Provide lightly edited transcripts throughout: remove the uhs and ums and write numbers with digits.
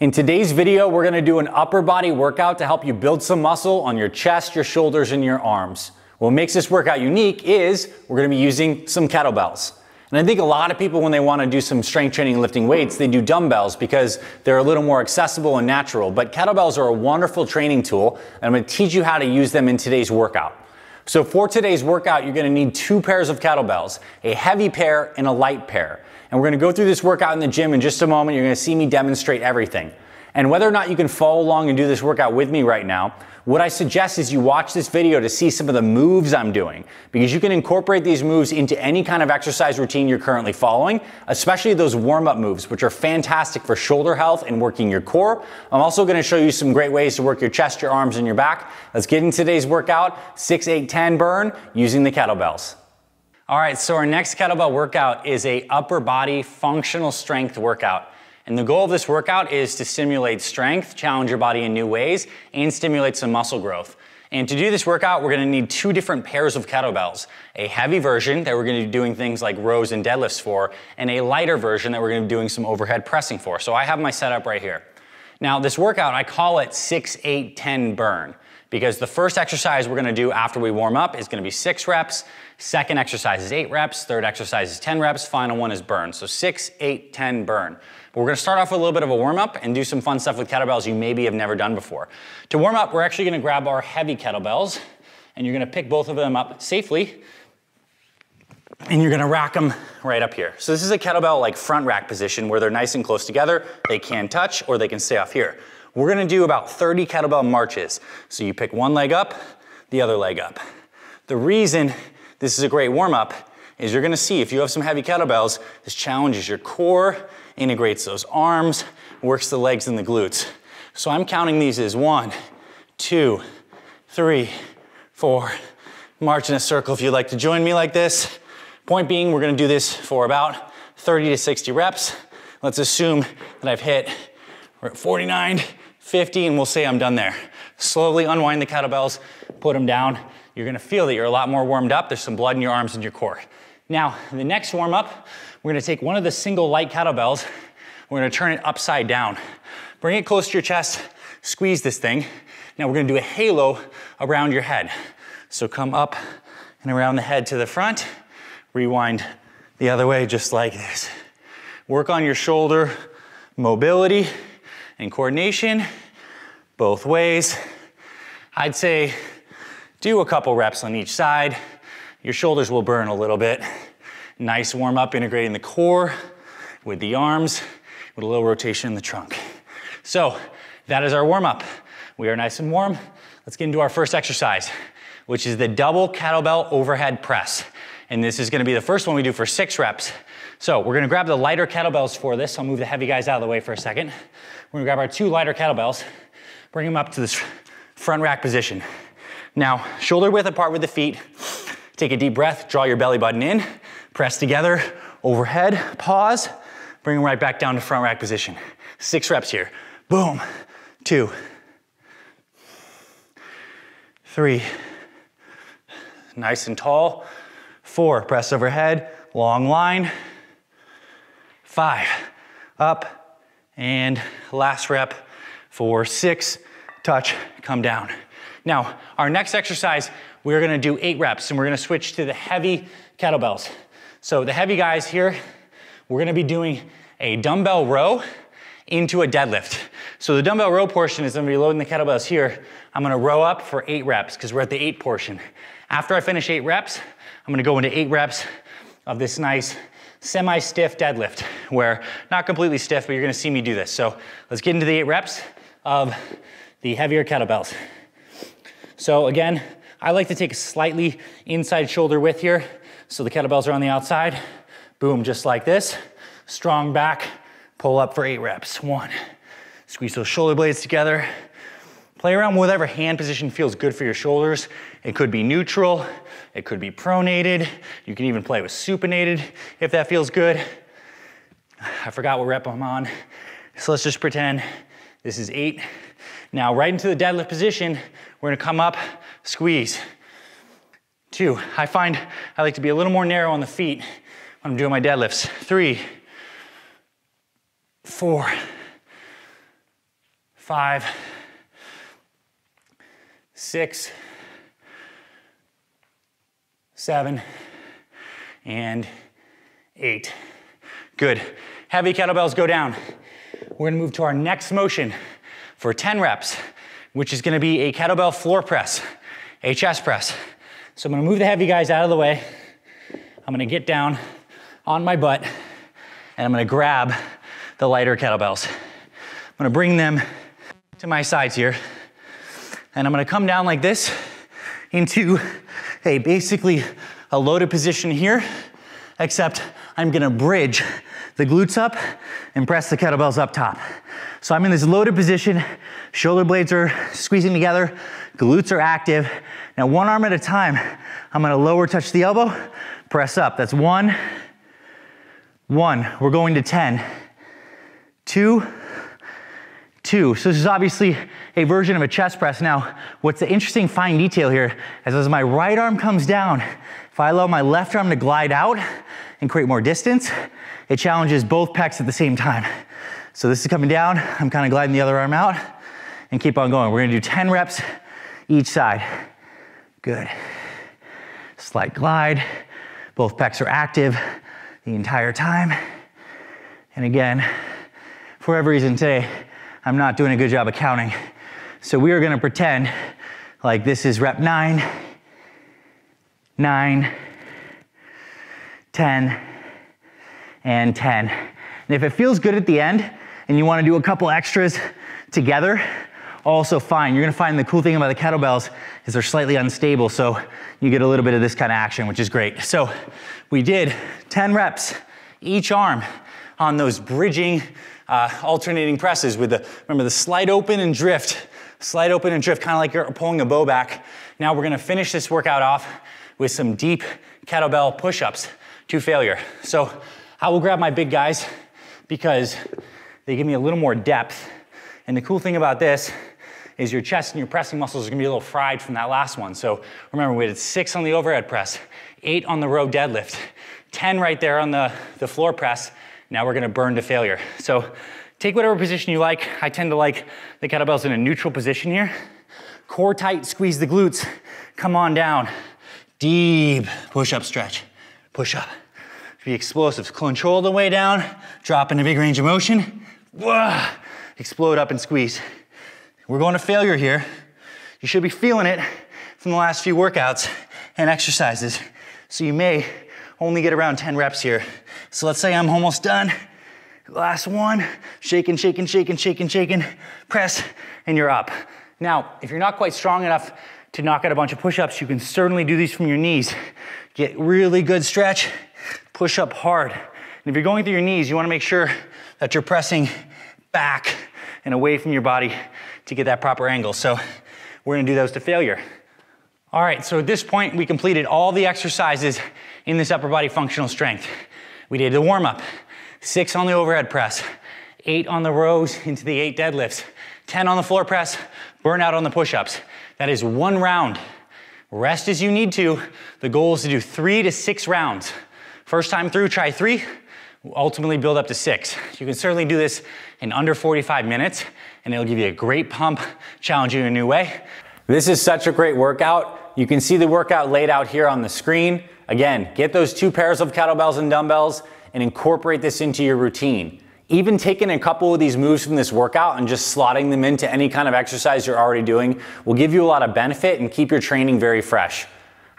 In today's video, we're gonna do an upper body workout to help you build some muscle on your chest, your shoulders, and your arms. What makes this workout unique is we're gonna be using some kettlebells. And I think a lot of people, when they wanna do some strength training and lifting weights, they do dumbbells because they're a little more accessible and natural. But kettlebells are a wonderful training tool, and I'm gonna teach you how to use them in today's workout. So for today's workout, you're gonna need 2 pairs of kettlebells, a heavy pair and a light pair. And we're gonna go through this workout in the gym in just a moment. You're gonna see me demonstrate everything. And whether or not you can follow along and do this workout with me right now, what I suggest is you watch this video to see some of the moves I'm doing, because you can incorporate these moves into any kind of exercise routine you're currently following, especially those warm-up moves, which are fantastic for shoulder health and working your core. I'm also gonna show you some great ways to work your chest, your arms, and your back. Let's get into today's workout, 6, 8, 10 burn using the kettlebells. All right, so our next kettlebell workout is a upper body functional strength workout. And the goal of this workout is to stimulate strength, challenge your body in new ways, and stimulate some muscle growth. And to do this workout, we're gonna need 2 different pairs of kettlebells. A heavy version that we're gonna be doing things like rows and deadlifts for, and a lighter version that we're gonna be doing some overhead pressing for. So I have my setup right here. Now this workout, I call it 6, 8, 10 burn, because the first exercise we're gonna do after we warm up is gonna be 6 reps, second exercise is 8 reps, third exercise is 10 reps, final one is burn. So 6, 8, 10 burn. But we're gonna start off with a little bit of a warm up and do some fun stuff with kettlebells you maybe have never done before. To warm up, we're actually gonna grab our heavy kettlebells and you're gonna pick both of them up safely and you're gonna rack them right up here. So this is a kettlebell like front rack position where they're nice and close together. They can touch or they can stay off here. We're gonna do about 30 kettlebell marches. So you pick one leg up, the other leg up. The reason this is a great warm up is you're gonna see if you have some heavy kettlebells, this challenges your core, integrates those arms, works the legs and the glutes. So I'm counting these as 1, 2, 3, 4. March in a circle if you'd like to join me like this. Point being, we're gonna do this for about 30 to 60 reps. Let's assume that I've hit, we're at 49, 50, and we'll say I'm done there. Slowly unwind the kettlebells, put them down. You're gonna feel that you're a lot more warmed up. There's some blood in your arms and your core. Now, the next warm up, we're gonna take one of the single light kettlebells, we're gonna turn it upside down. Bring it close to your chest, squeeze this thing. Now we're gonna do a halo around your head. So come up and around the head to the front, rewind the other way just like this. Work on your shoulder mobility and coordination both ways. I'd say do a couple reps on each side. Your shoulders will burn a little bit. Nice warm up, integrating the core with the arms, with a little rotation in the trunk. So that is our warm up. We are nice and warm. Let's get into our first exercise, which is the double kettlebell overhead press. And this is gonna be the first one we do for 6 reps. So we're gonna grab the lighter kettlebells for this. I'll move the heavy guys out of the way for a second. We're gonna grab our 2 lighter kettlebells, bring them up to this front rack position. Now, shoulder width apart with the feet. Take a deep breath, draw your belly button in, press together, overhead, pause, bring them right back down to front rack position. 6 reps here. Boom, 2, 3, nice and tall. 4, press overhead, long line. 5, up, and last rep for 6, touch, come down. Now, our next exercise, we're gonna do 8 reps and we're gonna switch to the heavy kettlebells. So the heavy guys here, we're gonna be doing a dumbbell row into a deadlift. So the dumbbell row portion is gonna be loading the kettlebells here. I'm gonna row up for 8 reps because we're at the 8 portion. After I finish 8 reps, I'm gonna go into 8 reps of this nice semi-stiff deadlift where not completely stiff, but you're gonna see me do this. So let's get into the 8 reps of the heavier kettlebells. So again, I like to take a slightly inside shoulder width here. So the kettlebells are on the outside. Boom, just like this. Strong back, pull up for 8 reps. 1, squeeze those shoulder blades together. Play around with whatever hand position feels good for your shoulders. It could be neutral, it could be pronated. You can even play with supinated if that feels good. I forgot what rep I'm on. So let's just pretend this is 8. Now right into the deadlift position, we're gonna come up, squeeze. 2, I find I like to be a little more narrow on the feet when I'm doing my deadlifts. 3, 4, 5, 6, 7, and 8. Good. Heavy kettlebells go down. We're gonna move to our next motion for 10 reps, which is gonna be a kettlebell floor press, a chest press. So I'm gonna move the heavy guys out of the way. I'm gonna get down on my butt, and I'm gonna grab the lighter kettlebells. I'm gonna bring them to my sides here, and I'm gonna come down like this into basically a loaded position here, except I'm gonna bridge the glutes up and press the kettlebells up top. So I'm in this loaded position, shoulder blades are squeezing together, glutes are active. Now one arm at a time, I'm gonna lower, touch the elbow, press up. That's 1, 1. We're going to 10, 2, 2. So this is obviously a version of a chest press. Now, what's the interesting fine detail here is as my right arm comes down, if I allow my left arm to glide out and create more distance, it challenges both pecs at the same time. So this is coming down, I'm kind of gliding the other arm out and keep on going. We're gonna do 10 reps each side. Good. Slight glide, both pecs are active the entire time. And again, for whatever reason today, I'm not doing a good job of counting. So we are gonna pretend like this is rep 9, 9, 10, and 10. And if it feels good at the end and you wanna do a couple extras together, also fine. You're gonna find the cool thing about the kettlebells is they're slightly unstable, so you get a little bit of this kind of action, which is great. So we did 10 reps each arm on those bridging, alternating presses with the, remember the slide open and drift, kind of like you're pulling a bow back. Now we're gonna finish this workout off with some deep kettlebell push-ups to failure. So I will grab my big guys because they give me a little more depth. And the cool thing about this is your chest and your pressing muscles are gonna be a little fried from that last one. So remember, we did 6 on the overhead press, 8 on the row deadlift, 10 right there on the floor press. Now we're gonna burn to failure. So take whatever position you like. I tend to like the kettlebells in a neutral position here. Core tight, squeeze the glutes, come on down. Deep push-up stretch, push up. Be explosive, control the way down, drop in a big range of motion. Whoa. Explode up and squeeze. We're going to failure here. You should be feeling it from the last few workouts and exercises. So you may only get around 10 reps here. So let's say I'm almost done. Last one, shaking, shaking, shaking, shaking, shaking, press, and you're up. Now, if you're not quite strong enough to knock out a bunch of push-ups, you can certainly do these from your knees. Get really good stretch, push up hard. And if you're going through your knees, you wanna make sure that you're pressing back and away from your body to get that proper angle. So we're gonna do those to failure. All right, so at this point, we completed all the exercises in this upper body functional strength. We did the warm-up, 6 on the overhead press, 8 on the rows into the 8 deadlifts, 10 on the floor press, burnout on the push-ups. That is 1 round. Rest as you need to. The goal is to do 3 to 6 rounds. First time through, try 3. Ultimately build up to 6. You can certainly do this in under 45 minutes and it'll give you a great pump, challenge you in a new way. This is such a great workout. You can see the workout laid out here on the screen. Again, get those 2 pairs of kettlebells and dumbbells and incorporate this into your routine. Even taking a couple of these moves from this workout and just slotting them into any kind of exercise you're already doing will give you a lot of benefit and keep your training very fresh.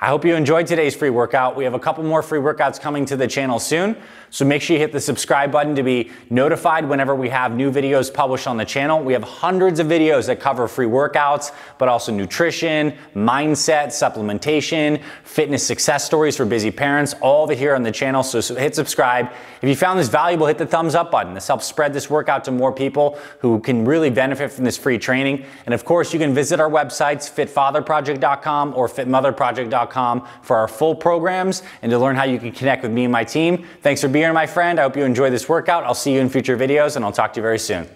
I hope you enjoyed today's free workout. We have a couple more free workouts coming to the channel soon, so make sure you hit the subscribe button to be notified whenever we have new videos published on the channel. We have hundreds of videos that cover free workouts, but also nutrition, mindset, supplementation, fitness success stories for busy parents, all of it here on the channel, so hit subscribe. If you found this valuable, hit the thumbs up button. This helps spread this workout to more people who can really benefit from this free training. And of course, you can visit our websites, fitfatherproject.com or fitmotherproject.com for our full programs and to learn how you can connect with me and my team. Thanks for being here, my friend. I hope you enjoy this workout. I'll see you in future videos and I'll talk to you very soon.